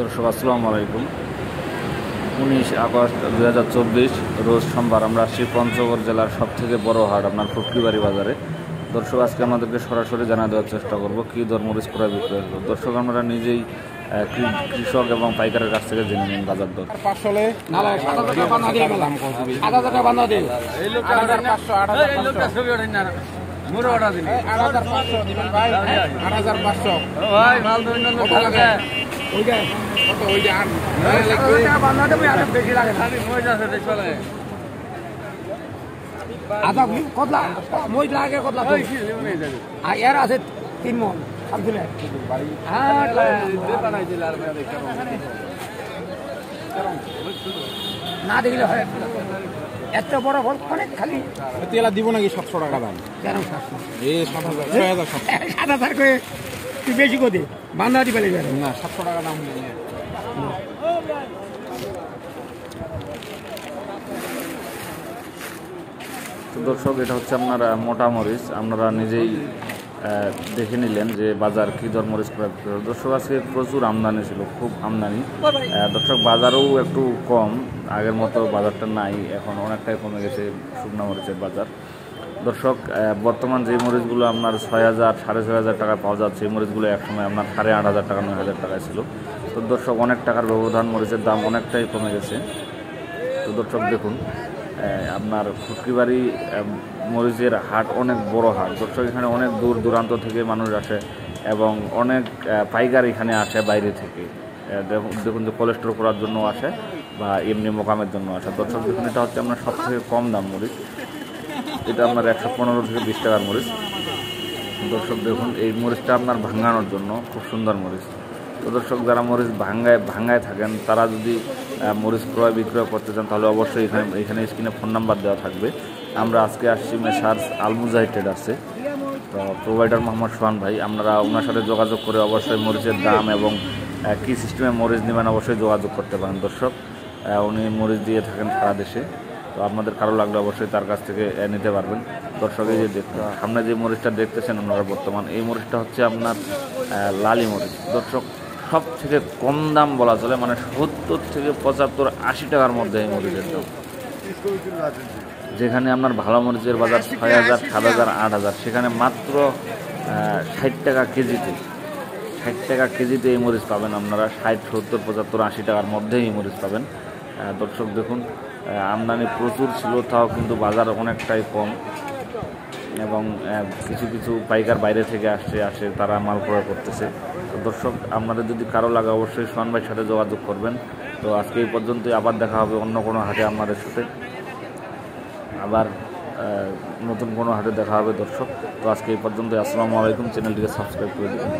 দর্শক আসসালামু আলাইকুম। 19 আগস্ট 2024 রোজ সোমবার আমরা আসছি পঞ্চগড় জেলার সবথেকে বড় হাট আপনার ফুটকিবাড়ি বাজারে। দর্শক আজকে আমাদেরকে সরাসরি জানা দেওয়ার চেষ্টা করব কী দর মরিচ ক্রয় বিক্রয় হলো। দর্শক আমরা নিজেই কৃষক এবং পাইকারের কাছ থেকে জেনে নিন বাজার দর। আছে 3 মণ না দেখলে হয় এত বড় ফল অনেক খালি তেলা দিব নাকি 700 টাকা দাম? কেন 7,000 করে তুই বেশি করে বান্ধা দিবে না 700 টাকা দাম। তো দর্শক এটা হচ্ছে আপনার মোটা মরিচ, আপনারা নিজেই দেখে নিলেন যে বাজার কী দর মরিচ ক্রয় বিক্রয় হলো। দর্শক আজকে প্রচুর আমদানি ছিল, খুব আমদানি। দর্শক বাজারও একটু কম, আগের মতো বাজারটা নাই, এখন অনেকটাই কমে গেছে শুকনো মরিচের বাজার। দর্শক বর্তমান যে মরিচগুলো আপনার 6,000 6,500 টাকা পাওয়া যাচ্ছে, এই মরিচগুলো একসময় আপনার 8,500 টাকা 9,000 টাকায় ছিল। তো দর্শক অনেক টাকার ব্যবধান, মরিচের দাম অনেকটাই কমে গেছে। তো দর্শক দেখুন আপনার ফুটকিবাড়ি মরিচের হাট অনেক বড় হাট। দর্শক এখানে অনেক দূর দূরান্ত থেকে মানুষ আসে এবং অনেক পাইকার এখানে আসে বাইরে থেকে। দেখুন যে কোলেস্টোর করার জন্য আসে বা এমনি মোকামের জন্য আসে। দর্শক দেখুন এটা হচ্ছে আপনার সবথেকে কম দাম মরিচ, এটা আপনার 115 থেকে 20 টাকার মরিচ। দর্শক দেখুন এই মরিচটা আপনার ভাঙানোর জন্য খুব সুন্দর মরিচ। তো দর্শক যারা মরিচ ভাঙ্গায় থাকেন তারা যদি মরিচ ক্রয় বিক্রয় করতে চান তাহলে অবশ্যই এখানে স্ক্রিনে ফোন নাম্বার দেওয়া থাকবে। আমরা আজকে আসছি মেসার্স আল মুজাহিদ ট্রেডার্সে। তো প্রোভাইডার মোহাম্মদ সোহান ভাই, আপনারা ওনার সাথে যোগাযোগ করে অবশ্যই মরিচের দাম এবং কী সিস্টেমে মরিচ নেবেন অবশ্যই যোগাযোগ করতে পারেন। দর্শক উনি মরিচ দিয়ে থাকেন সারা দেশে, তো আপনাদের কারো লাগলে অবশ্যই তার কাছ থেকে নিতে পারবেন। দর্শক এই যে দেখুন সামনে যে মরিচটা দেখতেছেন ওনারা বর্তমান, এই মরিচটা হচ্ছে আপনার লালি মরিচ। দর্শক সব থেকে কম দাম বলা চলে, মানে 70 থেকে 75 80 টাকার মধ্যে এই মরিচের দাম। যেখানে আপনার ভালো মরিচের বাজার 6,000 7,000 8,000, সেখানে মাত্র 60 টাকা কেজিতে, 60 টাকা কেজিতে এই মরিচ পাবেন আপনারা। 60 70 75 80 টাকার মধ্যেই এই মরিচ পাবেন। দর্শক দেখুন আমদানি প্রচুর ছিল, তাও কিন্তু বাজার অনেকটাই কম এবং কিছু পাইকার বাইরে থেকে আসে তারা মাল ক্রয় করতেছে। তো দর্শক আপনাদের যদি কারো লাগে অবশ্যই সোহান ভাইয়ের সাথে যোগাযোগ করবেন। তো আজকে এই পর্যন্তই, আবার দেখা হবে অন্য কোনো হাটে আপনাদের সাথে, আবার নতুন কোনো হাটে দেখা হবে দর্শক। তো আজকে এই পর্যন্তই, আসসালামু আলাইকুম। চ্যানেলটিকে সাবস্ক্রাইব করে দেবেন।